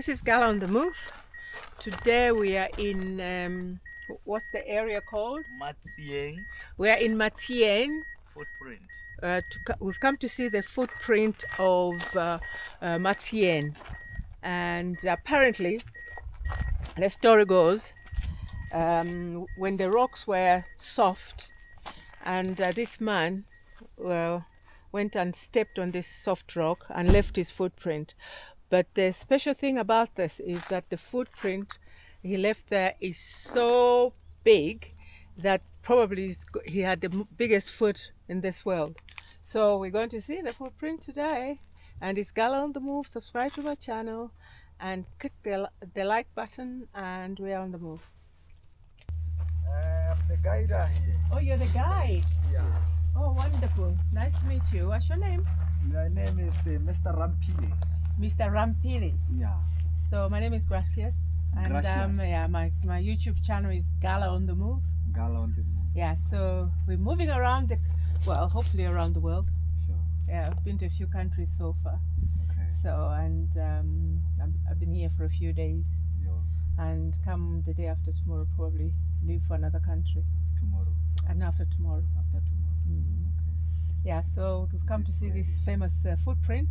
this is Gala on the Move. Today we are in, what's the area called? Matsieng. We are in Matsieng. Footprint. We've come to see the footprint of Matsieng. And apparently, the story goes, when the rocks were soft and this man went and stepped on this soft rock and left his footprint. But the special thing about this is that the footprint he left there is so big that probably he had the biggest foot in this world. So we're going to see the footprint today, and it's Gala on the Move. Subscribe to my channel and click the like button, and we're on the move. The guide are here. Oh, you're the guide? Yeah. Oh, wonderful. Nice to meet you. What's your name? My name is Mr. Rampile. Mr. Rampile. Yeah. So my name is Gracias. And Gracias. yeah, my YouTube channel is Gala on the Move. Gala on the Move. Yeah, so we're moving around hopefully around the world. Sure. Yeah, I've been to a few countries so far. Okay. So, and I've been here for a few days. Yeah. And come the day after tomorrow, probably leave for another country. Tomorrow. And after tomorrow. After tomorrow. Mm. Okay. Yeah, so we've come to see this famous footprint.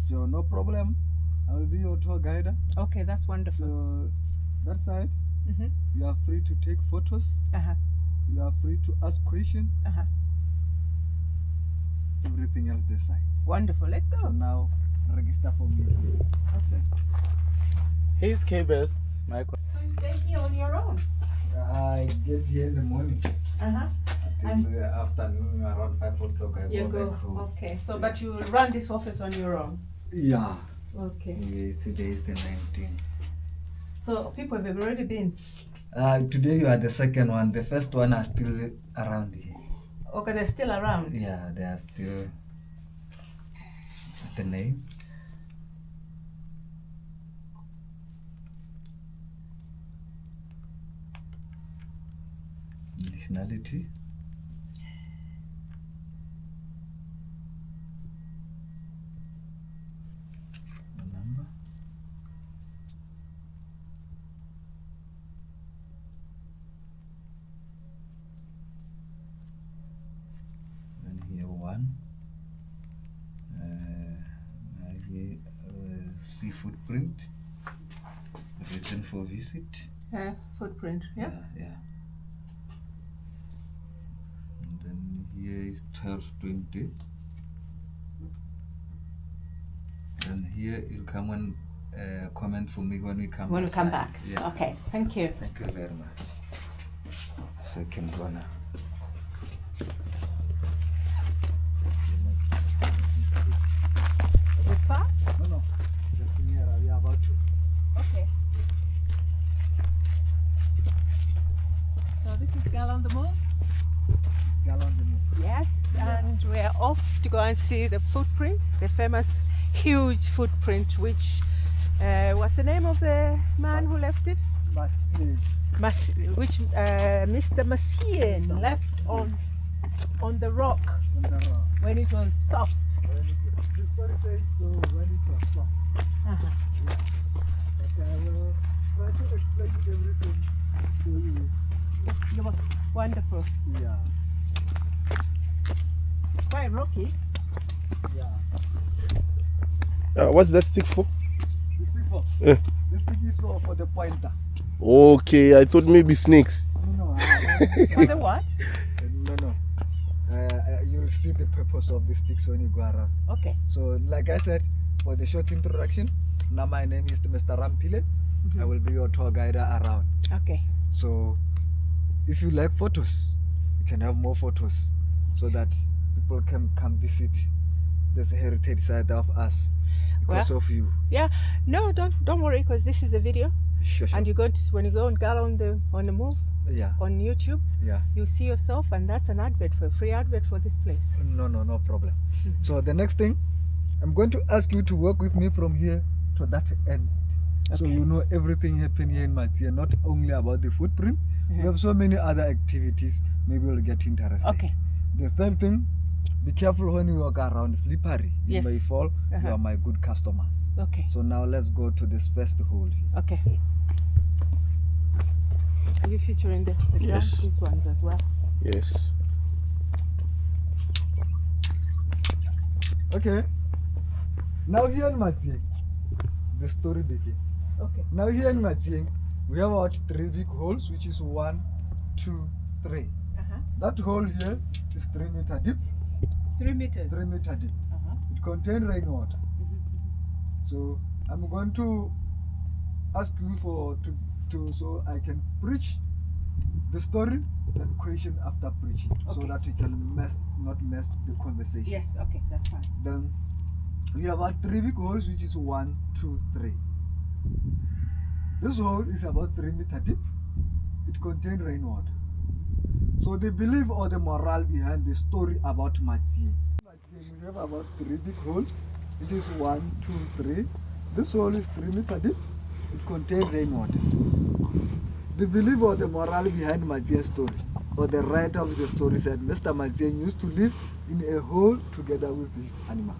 So no problem. I will be your tour guide. Okay, that's wonderful. So that side, Mm-hmm. you are free to take photos. Uh-huh. You are free to ask questions. Uh-huh. Everything else this side. Wonderful. Let's go. So now register for me. Okay. He's K-Best. So you stay here on your own? I get here in the morning. Uh-huh. Until the afternoon around 5 o'clock I You go go. back home. Okay. So, but you run this office on your own? Yeah. Okay. Today is the 19th. So people have already been? Today you are the second one. The first one are still around here. Okay, they're still around? Yeah, they are still the name. Nationality. Number. And here one. Here see footprint. Reason for visit. Footprint, yeah? Yeah. And then here is 1220. And here you'll come and comment for me when we come When we come outside. back? Yeah. Okay, thank you. Thank you very much. So you can go now. Is it far? No. Just near. We are about to. Okay. So this is Gala on the Move? Gala on the Move. Yes, and we are off to go and see the footprint, the famous huge footprint, which what's the name of the man who left it? Matsieng. Mr. Matsieng left on the rock On the rock. when it was soft. This story says so when it was soft. Uh-huh. Yeah. But I will try to explain everything to you. You're wonderful. Yeah. Quite rocky. Yeah. What's that stick for? This stick for? Yeah. This stick is for the pointer. Okay, I thought maybe snakes. No. For the what? No. You'll see the purpose of the sticks when you go around. Okay. So, like I said, for the short introduction, now my name is Mr. Rampile. I will be your tour guide around. Okay. So, if you like photos, you can have more photos so that people can come visit this heritage side of us because of you. Yeah. No, don't worry, because this is a video. Sure. And you're going to, when you go on Gala on the Move Yeah. on YouTube, Yeah. you see yourself, and that's an advert, for a free advert for this place. No problem. So the next thing, I'm going to ask you to work with me from here to that end. So Okay. you know everything happening here in Matsieng, not only about the footprint. We have so many other activities. Maybe we'll get interested. Okay. The third thing, Be careful when you walk around, slippery. You Yes. may fall. You Uh-huh. are my good customers. Okay. So now let's go to this first hole here. Okay. Are you featuring the Yes. these ones as well? Yes. Okay. Now here in Matsieng, the story begins. Okay. Now here in Matsieng, we have about 3 big holes, which is 1, 2, 3. Uh-huh. That hole here is 3 meter deep. 3 meters. 3 meter deep. Uh-huh. It contains rainwater. Mm-hmm. So I'm going to ask you to so I can preach the story and question after preaching, so Okay. that we can not mess the conversation. Yes. Okay. That's fine. Then we have about 3 big holes, which is 1, 2, 3. This hole is about 3 meter deep. It contains rainwater. So the belief or the moral behind the story about Matsieng. We have about 3 big holes. It is 1, 2, 3. This hole is 3 meter deep. It contains rainwater. The belief or the moral behind Matsieng's story, or the writer of the story said Mr. Matsieng used to live in a hole together with his animal.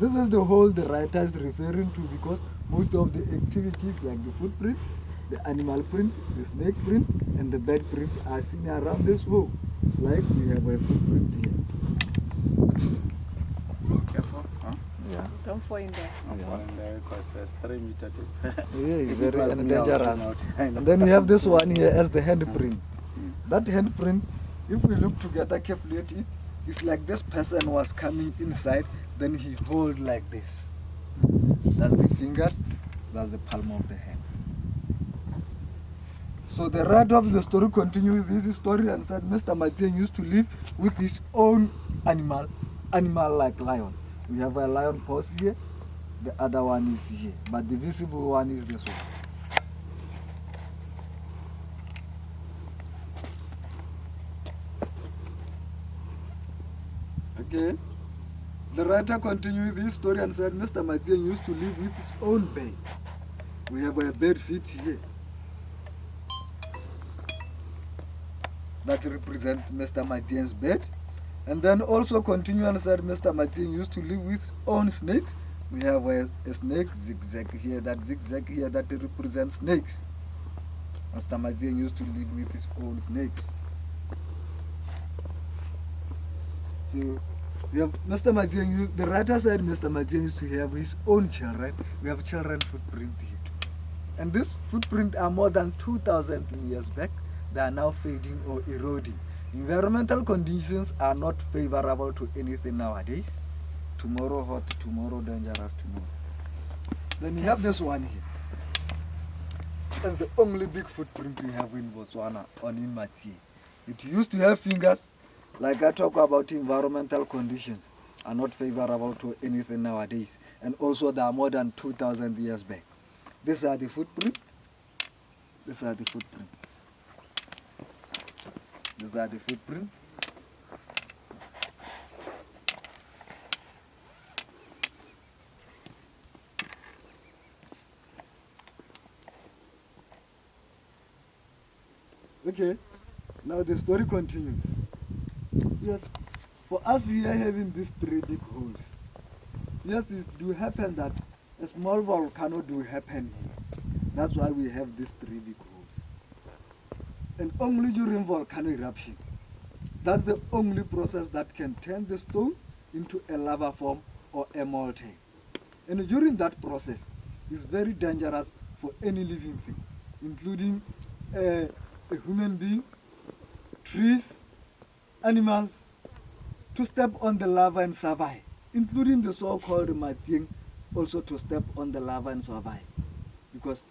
This is the hole the writer is referring to, because most of the activities like the footprint, the animal print, the snake print, and the bird print are seen around this hole. Like we have a footprint here. Careful, huh? Yeah. Don't fall in there. I'm falling there because it's 3 meter deep. Yeah, it's It very was me, I was dangerous. out. I know. And then we have this one here as the handprint. That handprint, if we look together carefully at it, it's like this person was coming inside, then he hold like this. That's the fingers, that's the palm of the hand. So the writer of the story continues this story and said Mr. Matsieng used to live with his own animal like lion. We have a lion pose here, the other one is here, but the visible one is this one. Okay. The writer continued this story and said Mr. Matsieng used to live with his own bed. We have a bed feet here. That represents Mr. Matsieng's bed. And then also continue and said Mr. Matsieng used to live with his own snakes. We have a snake zigzag here, that zigzag here that represents snakes. Mr. Matsieng used to live with his own snakes. So we have Mr. Matsieng, the writer said Mr. Matsieng used to have his own children. We have children footprint here. And this footprint are more than 2,000 years back. They are now fading or eroding. Environmental conditions are not favorable to anything nowadays. Tomorrow hot, tomorrow dangerous, tomorrow. Then you have this one here. That's the only big footprint we have in Botswana on in Matsieng. It used to have fingers. Like I talk about, environmental conditions are not favorable to anything nowadays. And also they are more than 2,000 years back. These are the footprint. These are the footprint. These are the footprint. Okay, now the story continues. Yes, for us here having these 3 big holes, yes, it do happen that a small volcano do happen here. That's why we have these 3 big holes. And only during volcano eruption, that's the only process that can turn the stone into a lava form or a molten. And during that process, it's very dangerous for any living thing, including a human being, trees, animals, to step on the lava and survive, including the so-called Matsieng, also to step on the lava and survive. Because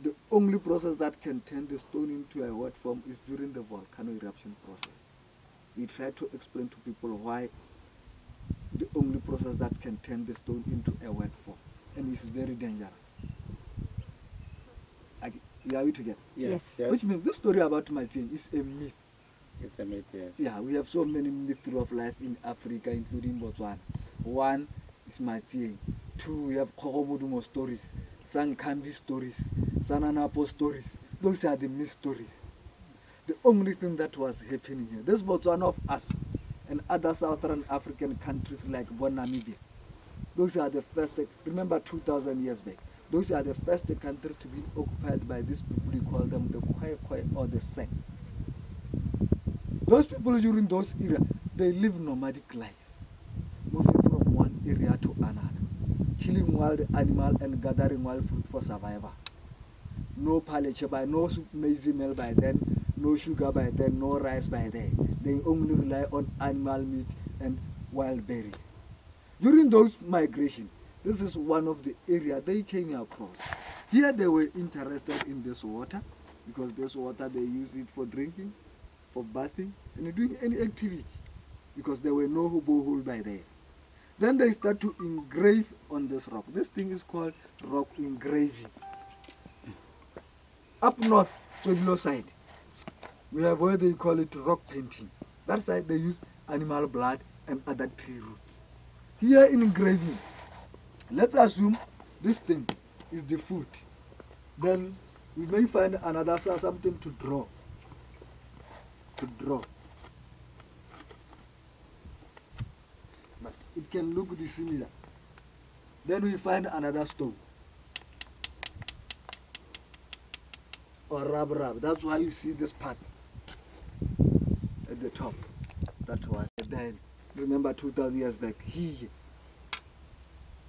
the only process that can turn the stone into a wet form is during the volcano eruption process. We try to explain to people why the only process that can turn the stone into a wet form, and it's very dangerous. Are we together? Yes. Yes. Which means this story about Matsieng is a myth. It's a myth, yes. Yeah, we have so many myths of life in Africa, including Botswana. 1 is Matsieng. 2, we have Kogomodumo stories, Sankambi stories, Sananapo stories. Those are the myth stories. The only thing that was happening here, this Botswana of us, and and other southern African countries like Namibia. Those are the first, remember 2,000 years back, those are the first countries to be occupied by these people. We call them the Khoi or the Sen. Those people during those era, they live nomadic life, moving from one area to another, killing wild animal and gathering wild fruit for survival. No palage by, no maize meal by then, no sugar by then, no rice by then. They only rely on animal meat and wild berries. During those migration, this is one of the areas they came across. Here they were interested in this water, because this water they use it for drinking, for bathing, and doing any activity, because there were no borehole by there. Then they start to engrave on this rock. This thing is called rock engraving. Up north, Pueblo side, we have where they call it rock painting. That side they use animal blood and other tree roots. Here in engraving, let's assume this thing is the food. Then we may find another something to draw. But it can look similar. Then we find another stone. Or rub. That's why you see this part at the top. That's why. Then remember 2,000 years back here.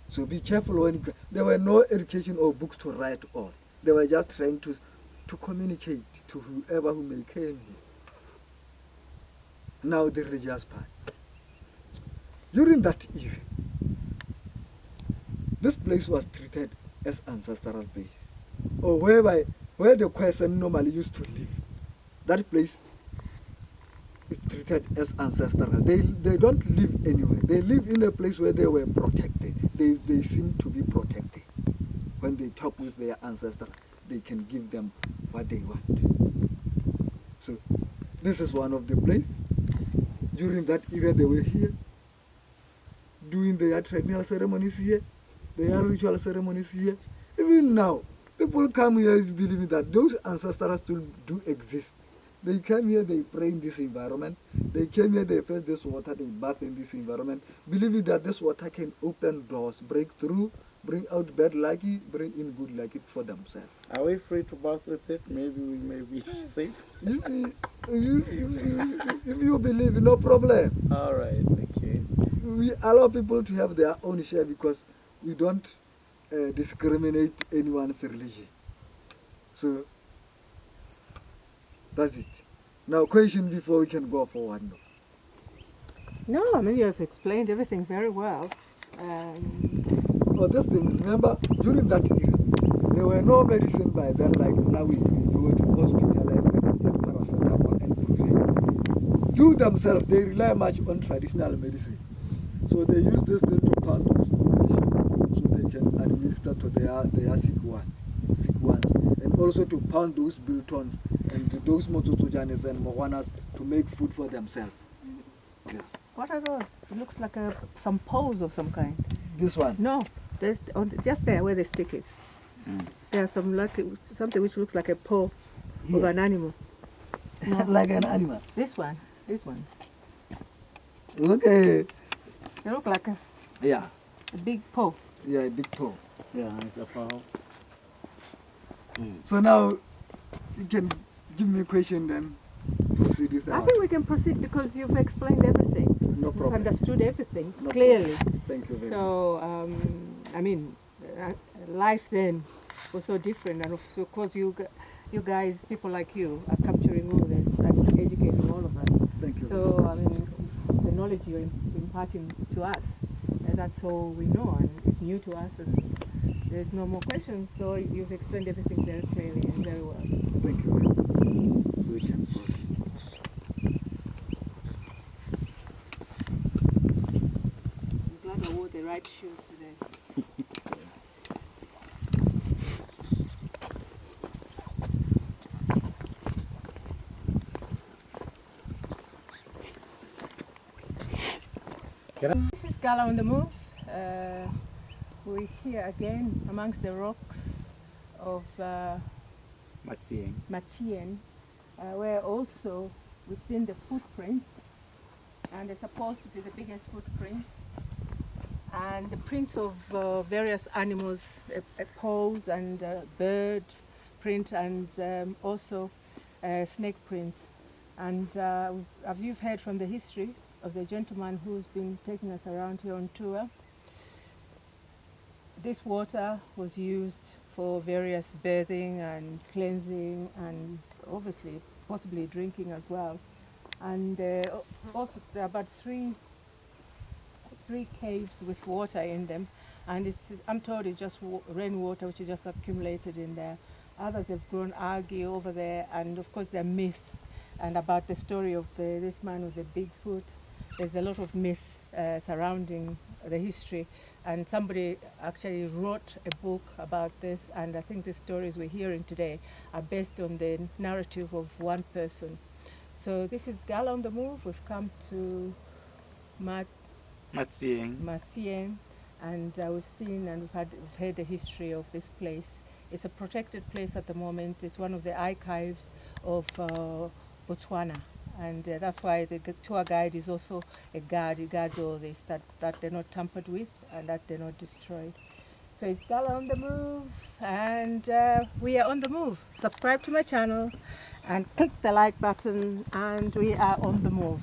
So be careful when you, there were no education or books to write on. They were just trying to communicate to whoever who may came here. Now the religious part. During that era, this place was treated as ancestral place, or where the Khoisan normally used to live. That place is treated as ancestral. They don't live anywhere. They live in a place where they were protected. They seem to be protected. When they talk with their ancestors, they can give them what they want. So this is one of the places. During that era they were here, doing their traditional ceremonies here, their ritual ceremonies here. Even now, people come here believing that those ancestors still do exist. They come here, they pray in this environment. They came here, they fetch this water, they bath in this environment, believing that this water can open doors, break through, bring out bad lucky, bring in good lucky for themselves. Are we free to bath with it? Maybe we may be safe. If you believe, no problem. All right, okay. We allow people to have their own share because we don't discriminate anyone's religion. So that's it. Now, question before we can go forward. No, I mean, you have explained everything very well. Oh, this thing, remember, during that era, there were no medicine by then, like now we go to hospital and get paracetamol and brufen. Do themselves, they rely much on traditional medicine. So they use this thing to pound those medicine so they can administer to their sick ones. And also to pound those biltons and those mototojanes and mowanas to make food for themselves. Yeah. What are those? It looks like some poles of some kind. This one? No, there's just there where the stick is. There's something which looks like a paw of an animal. No. Like an animal? This one. Okay. They look like a big paw. Yeah, a big paw. Yeah, it's a fowl. So now, you can give me a question then proceed with that. I think we can proceed because you've explained everything. No problem. You've understood everything No clearly. problem. Thank you very much. So, I mean, life then was so different, and of course you guys, people like you, are capturing all this and educating all of us. Thank you. So, I mean, the knowledge you're imparting to us, that's all we know, and it's new to us, and there's no more questions. So you've explained everything very clearly and very well. Thank you very much. So we can proceed. I'm glad I wore the right shoes today. This is Gala on the move. We're here again amongst the rocks of Matsieng. Matsieng, where also within the footprints and they're supposed to be the biggest footprints. And the prints of various animals, paws and bird print, and also snake print. And as you've heard from the history of the gentleman who's been taking us around here on tour, this water was used for various bathing and cleansing, and obviously possibly drinking as well. And also there are about three caves with water in them, and I'm told it's just rainwater which is just accumulated in there. Others have grown algae over there, and of course there are myths and about the story of this man with the big foot. There's a lot of myth surrounding the history, and somebody actually wrote a book about this, and I think the stories we're hearing today are based on the narrative of one person. So this is Gala on the Move. We've come to Matsieng, and we've seen and we've heard the history of this place. It's a protected place at the moment. It's one of the archives of Botswana, and that's why the tour guide is also a guard. He guards all this, that they're not tampered with and that they're not destroyed. So it's Gala on the Move, and we are on the move. Subscribe to my channel and click the like button, and we are on the move.